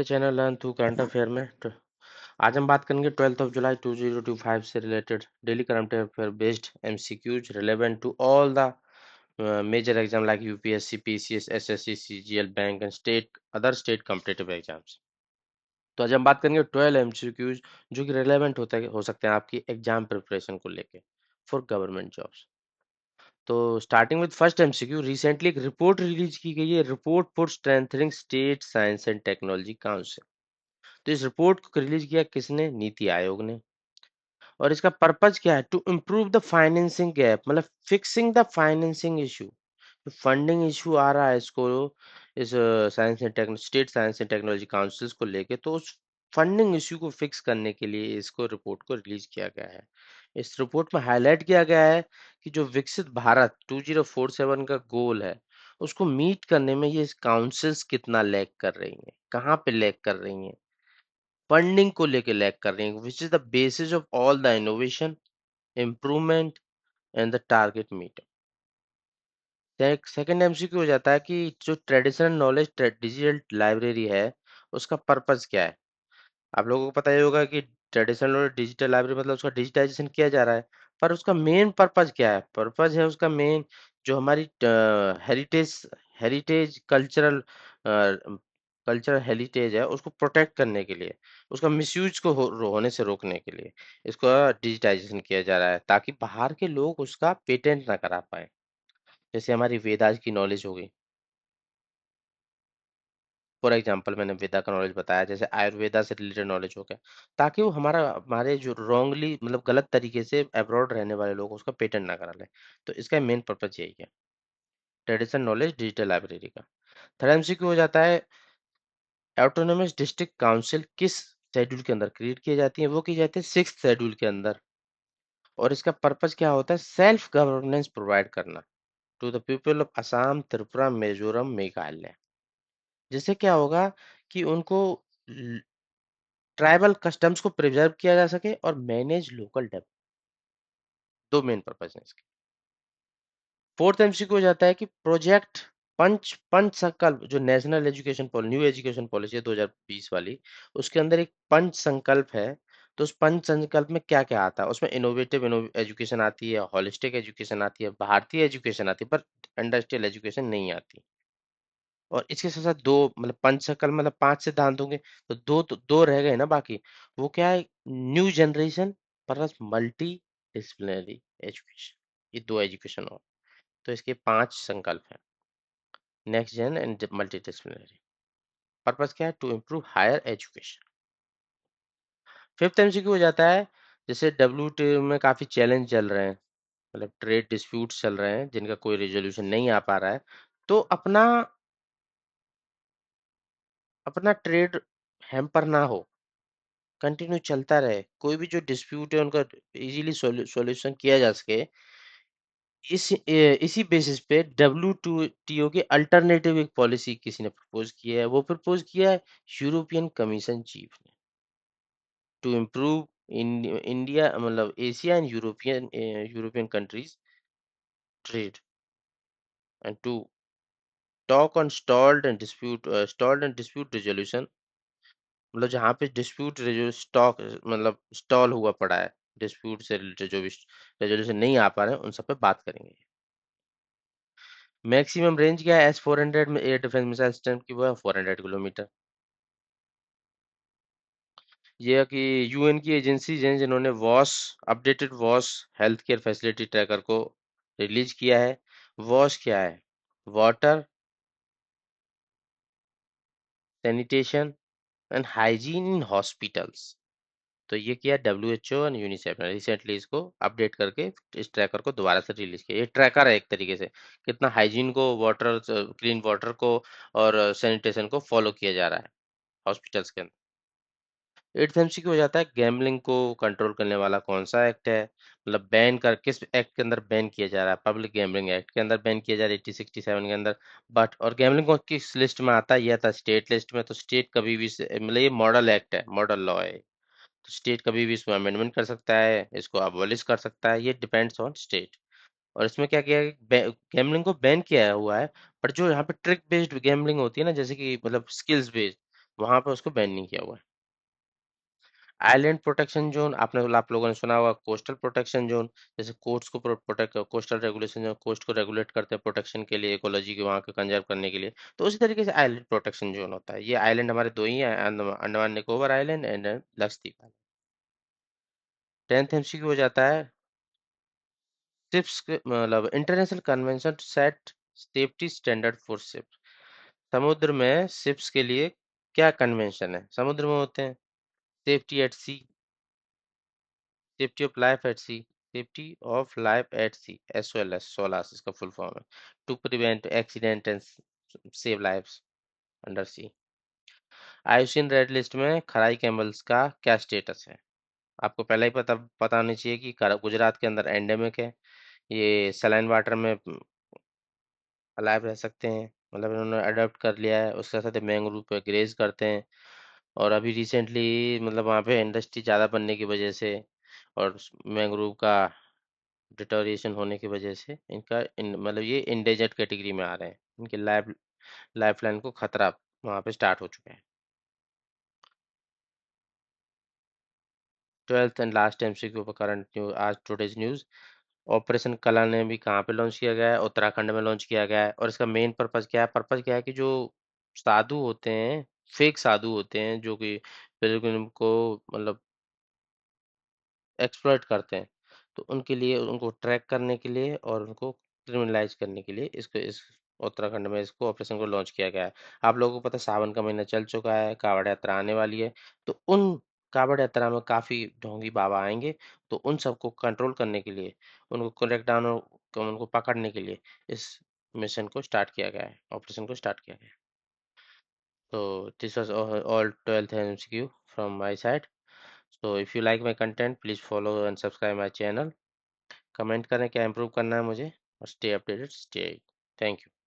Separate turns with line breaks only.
The channel learn through current affair में आज हम बात करेंगे 12 जुलाई 2025 से related daily current affair based MCQs relevant to all the major exam like UPSC PCS SSC CGL bank and state other state competitive exams. तो आज हम बात करेंगे 12 एमसीक्यूज जो कि रिलेवेंट हो सकते हैं आपकी एग्जाम प्रिपरेशन को लेके फॉर गवर्नमेंट जॉब्स। तो starting with first MCQ, recently एक रिपोर्ट रिलीज की गई है, report for strengthening state science and technology council. तो इस रिपोर्ट को रिलीज किया किसने? नीति आयोग ने। और इसका पर्पज क्या है? To improve the financing gap, मतलब फिक्सिंग द फाइनेंसिंग इशू। जो फंडिंग इशू आ रहा है इसको, इस science and techno state science and technology councils को लेके, तो उस फंडिंग इशू को फिक्स करने के लिए इसको रिपोर्ट को रिलीज किया गया है। इस रिपोर्ट में हाईलाइट किया गया है कि जो विकसित भारत 2047 का गोल है, उसको मीट करने में ये काउंसिल्स कितना लैग कर रही हैं, कहाँ पे लैग कर रही हैं। फंडिंग को लेके लैग कर रही है, which is the basis of all the innovation, improvement and the target meet. Second MCQ हो जाता है कि जो ट्रेडिशनल नॉलेज डिजिटल लाइब्रेरी है, उसका पर्पस क्या है। आप लोगों को पता ही होगा कि ट्रेडिशनल और डिजिटल लाइब्रेरी मतलब उसका डिजिटाइजेशन किया जा रहा है, पर उसका मेन पर्पस क्या है? पर्पस है उसका मेन, जो हमारी heritage heritage cultural cultural heritage है, उसको प्रोटेक्ट करने के लिए, उसका मिसयूज को होने से रोकने के लिए इसको डिजिटाइजेशन किया जा रहा है, ताकि बाहर के लोग उसका पेटेंट ना करा पाए। जैसे हमारी वेदास की नॉलेज हो गई, फॉर एग्जाम्पल मैंने वेदा का नॉलेज बताया, जैसे आयुर्वेदा से रिलेटेड नॉलेज हो गया, ताकि वो हमारे जो रॉन्गली मतलब गलत तरीके से अब्रॉड रहने वाले लोग उसका पेटेंट ना करा लें। तो इसका मेन पर्पज यही है, ट्रेडिशनल नॉलेज डिजिटल लाइब्रेरी का। थर्ड एमसीक्यू हो जाता है, ऑटोनोमस डिस्ट्रिक्ट काउंसिल किस शेड्यूल के अंदर क्रिएट की जाती है? वो की जाती है 6th शेड्यूल के अंदर। और इसका पर्पज क्या होता है? सेल्फ गवर्नेंस प्रोवाइड करना to the people of Assam, Tripura, Mizoram, Meghalaya. जिससे क्या होगा कि उनको ट्राइबल कस्टम्स को प्रिजर्व किया जा सके और मैनेज लोकल डेवलप। दो मेन पर्पज हैं इसके। फोर्थ एमसीक्यू हो जाता है कि प्रोजेक्ट पंच संकल्प, जो national education policy, new education policy है 2020 वाली, उसके अंदर एक पंच संकल्प है। तो उस पंच संकल्प में क्या क्या आता है? उसमें इनोवेटिव एजुकेशन आती है, होलिस्टिक एजुकेशन आती है, भारतीय एजुकेशन आती है, पर इंडस्ट्रियल एजुकेशन नहीं आती। और इसके साथ साथ दो मतलब पंचकल मतलब 5 सिद्धांत होंगे, तो दो रह गए ना बाकी। वो क्या है? New generation plus multi disciplinary education, ये दो एजुकेशन हो। तो इसके 5 संकल्प हैं, next gen and multi disciplinary. Purpose क्या है? To improve higher education. Fifth MCQ हो जाता है, जैसे डब्ल्यूटीओ में काफी चैलेंज चल रहे हैं, मतलब ट्रेड डिस्प्यूट्स चल रहे हैं जिनका कोई रेजोल्यूशन नहीं आ पा रहा है। तो अपना अपना ट्रेड हैम्पर ना हो, कंटिन्यू चलता रहे, कोई भी जो डिस्प्यूट है उनका इजीली सॉल्यूशन किया जा सके। इसी बेसिस पे डब्ल्यूटीओ के अल्टरनेटिव एक पॉलिसी किसी ने प्रपोज किया है, वो प्रपोज किया है यूरोपियन कमीशन चीफ ने, टू इम्प्रूव इंडिया मतलब Asia and European countries trade and to talk on stalled and dispute resolution. मतलब जहाँ पे डिस्प्यूट स्टॉक मतलब स्टॉल हुआ पड़ा है, डिस्प्यूट से रिलेटेड जो भी रेजोल्यूशन नहीं आ पा रहे हैं, उन सब पे बात करेंगे। मैक्सिमम रेंज क्या है S-400 में एयर डिफेंस मिसाइल सिस्टम की? वो है 400 किलोमीटर। ये है कि यूएन की एजेंसीज हैं जिन्होंने was updated was health care facility tracker को रिलीज किया है। वॉस क्या है? Water, sanitation and hygiene in hospitals. तो ये किया डब्ल्यूएचओ और यूनिसेफ ने रिसेंटली, इसको अपडेट करके इस ट्रैकर को दोबारा से रिलीज किया। ये ट्रैकर है एक तरीके से, कितना हाइजीन को, वाटर क्लीन वाटर को और सैनिटेशन को फॉलो किया जा रहा है हॉस्पिटल्स के अंदर। एट्थ एमसीक्यू हो जाता है, गैम्बलिंग को कंट्रोल करने वाला कौन सा एक्ट है? मतलब बैन कर किस एक्ट के अंदर बैन किया जा रहा है? पब्लिक गैम्बलिंग एक्ट के अंदर बैन किया जा रहा है 8067 के अंदर। बट और गैम्बलिंग को किस लिस्ट में आता है? ये आता स्टेट लिस्ट में। तो स्टेट कभी भी मतलब ये मॉडल एक्ट है, मॉडल लॉ है, तो स्टेट कभी भी इसमें अमेंडमेंट कर सकता है, इसको अबॉलिश कर सकता है, ये डिपेंड्स ऑन स्टेट। और इसमें क्या किया है, गैम्बलिंग को बैन किया हुआ है, पर जो यहाँ पे ट्रिक बेस्ड गैम्बलिंग होती है ना, जैसे कि मतलब स्किल्स बेस्ड, वहां पे उसको बैन नहीं किया हुआ है। आइलैंड प्रोटेक्शन जोन आपने आप लोगों ने सुना होगा, कोस्टल प्रोटेक्शन जोन, जैसे कोस्ट्स को प्रोटेक्ट, कोस्टल रेगुलेशन जो कोस्ट को रेगुलेट करते हैं प्रोटेक्शन के लिए, इकोलॉजी के वहाँ को कंजर्व करने के लिए, तो उसी तरीके से आइलैंड प्रोटेक्शन जोन होता है। ये आइलैंड हमारे दो ही हैं, Andaman Nicobar island and Lakshadweep island. 10th MCQ हो जाता है, शिप्स के मतलब international convention set safety standard for ship. समुद्र में शिप्स के लिए क्या कन्वेंशन है, समुद्र में होते हैं, safety at sea, safety of life at sea, safety of life at sea, SOLS, SOLAS इसका फुल फॉर्म है, to prevent accident and save lives under sea. IUCN red list में खराई कैमल्स का क्या स्टेटस है? आपको पहले ही पता पता होनी चाहिए कि गुजरात के अंदर एंडेमिक है, ये सलाइन वाटर में अलाइव रह सकते हैं, मतलब इन्होंने अडॉप्ट कर लिया है, उसके साथ मैंग्रोव पे ग्रेज करते हैं। और अभी रिसेंटली मतलब वहाँ पे इंडस्ट्री ज़्यादा बनने की वजह से और मैंग्रोव का डिटोरिएशन होने की वजह से मतलब ये इंडेंजर्ड कैटेगरी में आ रहे हैं, इनके लाइफ लाइन को खतरा वहाँ पे स्टार्ट हो चुका है। 12th एंड लास्ट एमसीक्यू पर करंट न्यूज, आज टुडेज न्यूज। ऑपरेशन कला ने भी कहाँ पे लॉन्च किया गया है? उत्तराखंड में लॉन्च किया गया है। और इसका मेन पर्पस क्या है? पर्पस क्या है कि जो साधु होते हैं, फेक साधु होते हैं, जो कि पिलग्रिम को मतलब एक्सप्लॉइट करते हैं, तो उनके लिए, उनको ट्रैक करने के लिए और उनको क्रिमिनलाइज करने के लिए इसको इस उत्तराखंड में इसको ऑपरेशन को लॉन्च किया गया है। आप लोगों को पता है सावन का महीना चल चुका है, कावड़ यात्रा आने वाली है, तो उन कावड़ यात्रा में काफी ढोंगी बाबा आएंगे, तो उन सबको कंट्रोल करने के लिए, उनको करेक्ट डाउन और उनको पकड़ने के लिए इस मिशन को स्टार्ट किया गया है, ऑपरेशन को स्टार्ट किया गया है। So this was all 12th MCQ from my side. So if you like my content, please follow and subscribe my channel. Comment करें क्या इम्प्रूव करना है मुझे, और stay updated, stay. Thank you.